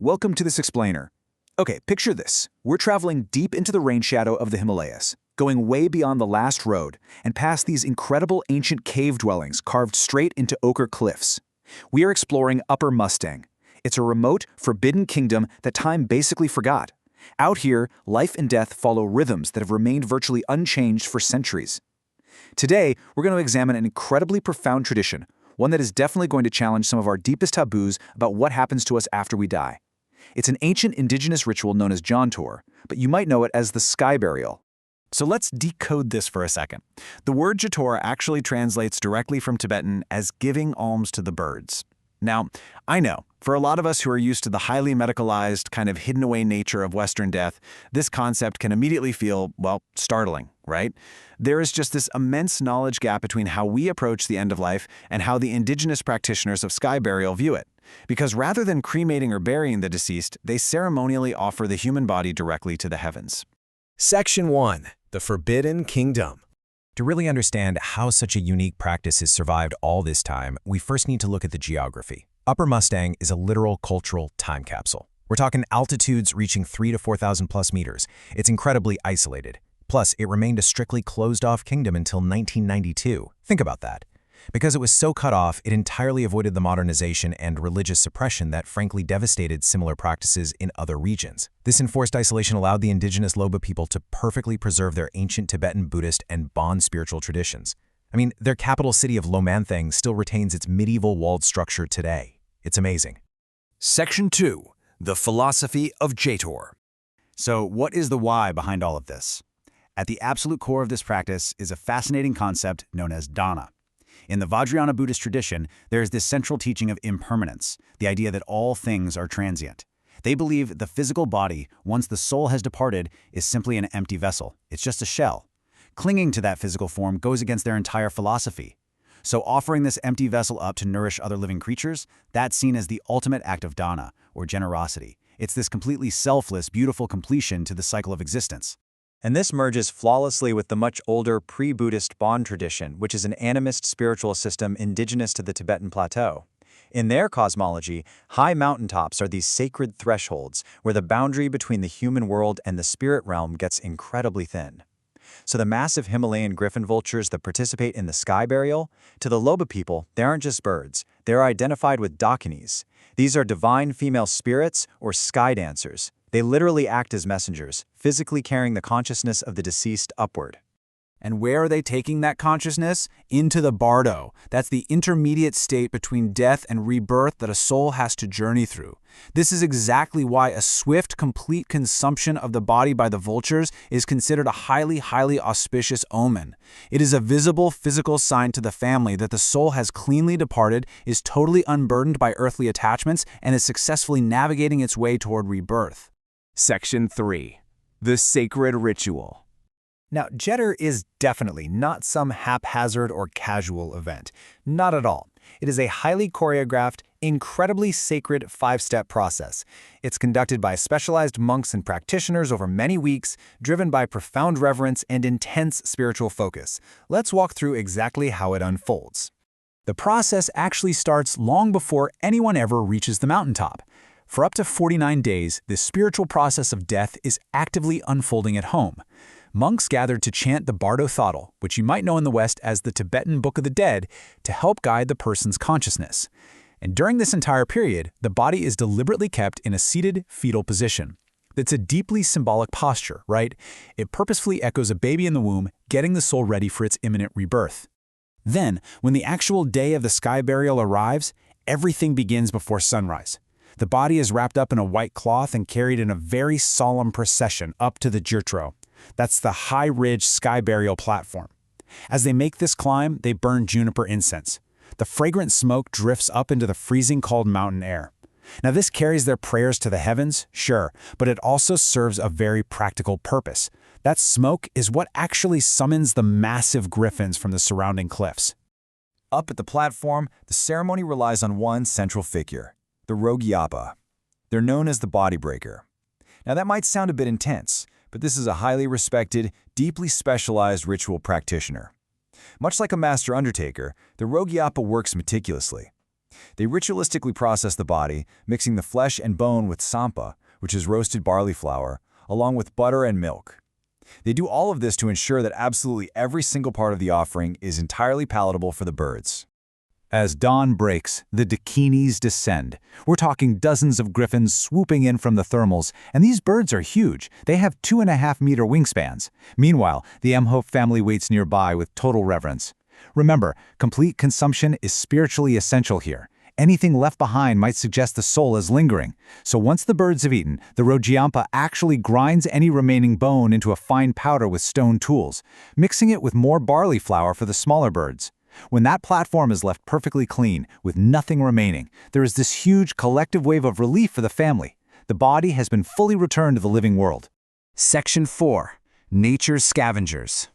welcome to this explainer. Okay, picture this. We're traveling deep into the rain shadow of the Himalayas, going way beyond the last road, and past these incredible ancient cave dwellings carved straight into ochre cliffs. We are exploring Upper Mustang. It's a remote, forbidden kingdom that time basically forgot. Out here, life and death follow rhythms that have remained virtually unchanged for centuries. Today, we're going to examine an incredibly profound tradition, one that is definitely going to challenge some of our deepest taboos about what happens to us after we die. It's an ancient indigenous ritual known as Jhator, but you might know it as the sky burial. So let's decode this for a second. The word Jhator actually translates directly from Tibetan as giving alms to the birds. Now, I know, for a lot of us who are used to the highly medicalized, kind of hidden-away nature of Western death, this concept can immediately feel, well, startling, right? There is just this immense knowledge gap between how we approach the end of life and how the indigenous practitioners of sky burial view it. Because rather than cremating or burying the deceased, they ceremonially offer the human body directly to the heavens. Section 1. The Forbidden Kingdom. To really understand how such a unique practice has survived all this time, we first need to look at the geography. Upper Mustang is a literal cultural time capsule. We're talking altitudes reaching 3,000 to 4,000 plus meters. It's incredibly isolated. Plus, it remained a strictly closed-off kingdom until 1992. Think about that. Because it was so cut off, it entirely avoided the modernization and religious suppression that frankly devastated similar practices in other regions. This enforced isolation allowed the indigenous Loba people to perfectly preserve their ancient Tibetan Buddhist and Bon spiritual traditions. I mean, their capital city of Lomantang still retains its medieval walled structure today. It's amazing. Section 2. The philosophy of Jhator. So what is the why behind all of this? At the absolute core of this practice is a fascinating concept known as dana. In the Vajrayana Buddhist tradition, there is this central teaching of impermanence, the idea that all things are transient. They believe the physical body, once the soul has departed, is simply an empty vessel. It's just a shell. Clinging to that physical form goes against their entire philosophy. So offering this empty vessel up to nourish other living creatures, that's seen as the ultimate act of dana, or generosity. It's this completely selfless, beautiful completion to the cycle of existence. And this merges flawlessly with the much older pre-Buddhist Bon tradition, which is an animist spiritual system indigenous to the Tibetan plateau. In their cosmology, high mountaintops are these sacred thresholds where the boundary between the human world and the spirit realm gets incredibly thin. So the massive Himalayan griffin vultures that participate in the sky burial, to the Loba people, they aren't just birds. They're identified with dakinis. These are divine female spirits or sky dancers. They literally act as messengers, physically carrying the consciousness of the deceased upward. And where are they taking that consciousness? Into the bardo. That's the intermediate state between death and rebirth that a soul has to journey through. This is exactly why a swift, complete consumption of the body by the vultures is considered a highly auspicious omen. It is a visible physical sign to the family that the soul has cleanly departed, is totally unburdened by earthly attachments, and is successfully navigating its way toward rebirth. Section 3. The sacred ritual. Now, Jhator is definitely not some haphazard or casual event. Not at all. It is a highly choreographed, incredibly sacred 5-step process. It's conducted by specialized monks and practitioners over many weeks, driven by profound reverence and intense spiritual focus. Let's walk through exactly how it unfolds. The process actually starts long before anyone ever reaches the mountaintop. For up to 49 days, this spiritual process of death is actively unfolding at home. Monks gathered to chant the Bardo Thodol, which you might know in the West as the Tibetan Book of the Dead, to help guide the person's consciousness. And during this entire period, the body is deliberately kept in a seated, fetal position. That's a deeply symbolic posture, right? It purposefully echoes a baby in the womb, getting the soul ready for its imminent rebirth. Then, when the actual day of the sky burial arrives, everything begins before sunrise. The body is wrapped up in a white cloth and carried in a very solemn procession up to the Jhator. That's the high-ridge sky burial platform. As they make this climb, they burn juniper incense. The fragrant smoke drifts up into the freezing cold mountain air. Now this carries their prayers to the heavens, sure, but it also serves a very practical purpose. That smoke is what actually summons the massive griffins from the surrounding cliffs. Up at the platform, the ceremony relies on one central figure, the rogyapa. They're known as the body breaker. Now that might sound a bit intense, but this is a highly respected, deeply specialized ritual practitioner. Much like a master undertaker, the rogyapa works meticulously. They ritualistically process the body, mixing the flesh and bone with sampa, which is roasted barley flour, along with butter and milk. They do all of this to ensure that absolutely every single part of the offering is entirely palatable for the birds. As dawn breaks, the dakinis descend. We're talking dozens of griffins swooping in from the thermals, and these birds are huge. They have 2.5-meter wingspans. Meanwhile, the Mhope family waits nearby with total reverence. Remember, complete consumption is spiritually essential here. Anything left behind might suggest the soul is lingering. So once the birds have eaten, the rogyapa actually grinds any remaining bone into a fine powder with stone tools, mixing it with more barley flour for the smaller birds. When that platform is left perfectly clean, with nothing remaining, there is this huge collective wave of relief for the family. The body has been fully returned to the living world. Section 4. Nature's Scavengers.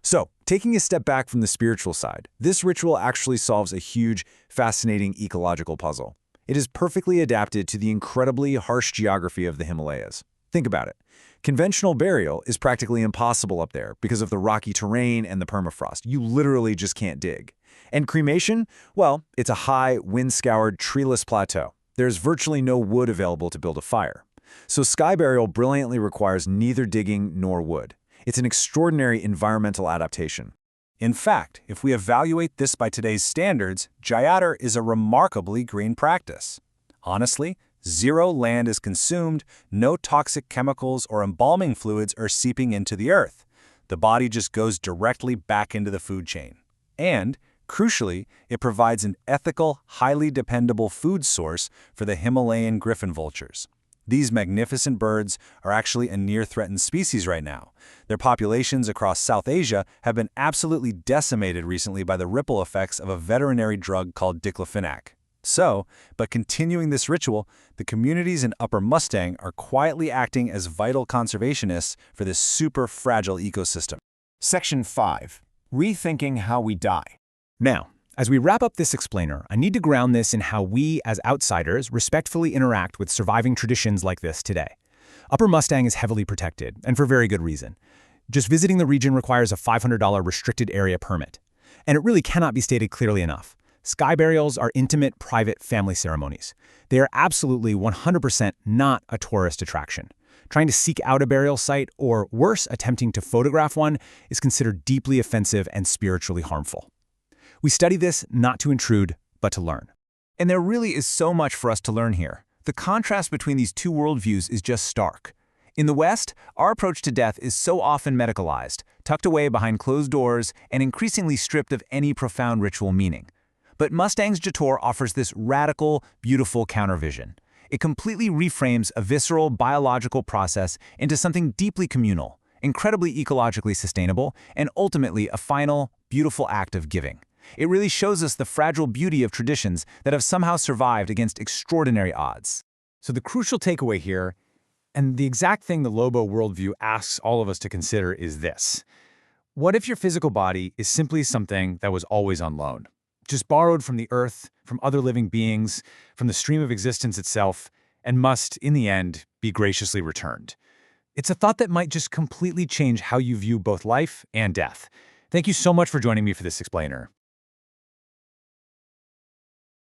So, taking a step back from the spiritual side, this ritual actually solves a huge, fascinating ecological puzzle. It is perfectly adapted to the incredibly harsh geography of the Himalayas. Think about it. Conventional burial is practically impossible up there because of the rocky terrain and the permafrost. You literally just can't dig. And cremation? Well, it's a high, wind-scoured, treeless plateau. There's virtually no wood available to build a fire. So sky burial brilliantly requires neither digging nor wood. It's an extraordinary environmental adaptation. In fact, if we evaluate this by today's standards, Jhator is a remarkably green practice. Honestly, zero land is consumed, no toxic chemicals or embalming fluids are seeping into the earth. The body just goes directly back into the food chain. And, crucially, it provides an ethical, highly dependable food source for the Himalayan griffin vultures. These magnificent birds are actually a near-threatened species right now. Their populations across South Asia have been absolutely decimated recently by the ripple effects of a veterinary drug called diclofenac. So, by continuing this ritual, the communities in Upper Mustang are quietly acting as vital conservationists for this super fragile ecosystem. Section 5. Rethinking how we die. Now, as we wrap up this explainer, I need to ground this in how we, as outsiders, respectfully interact with surviving traditions like this today. Upper Mustang is heavily protected, and for very good reason. Just visiting the region requires a $500 restricted area permit. And it really cannot be stated clearly enough. Sky burials are intimate, private family ceremonies. They are absolutely 100% not a tourist attraction. Trying to seek out a burial site, or worse, attempting to photograph one, is considered deeply offensive and spiritually harmful. We study this not to intrude, but to learn. And there really is so much for us to learn here. The contrast between these two worldviews is just stark. In the West, our approach to death is so often medicalized, tucked away behind closed doors, and increasingly stripped of any profound ritual meaning. But Mustang's Jhator offers this radical, beautiful countervision. It completely reframes a visceral, biological process into something deeply communal, incredibly ecologically sustainable, and ultimately a final, beautiful act of giving. It really shows us the fragile beauty of traditions that have somehow survived against extraordinary odds. So the crucial takeaway here, and the exact thing the Loba worldview asks all of us to consider, is this. What if your physical body is simply something that was always on loan? Just borrowed from the earth, from other living beings, from the stream of existence itself, and must, in the end, be graciously returned. It's a thought that might just completely change how you view both life and death. Thank you so much for joining me for this explainer.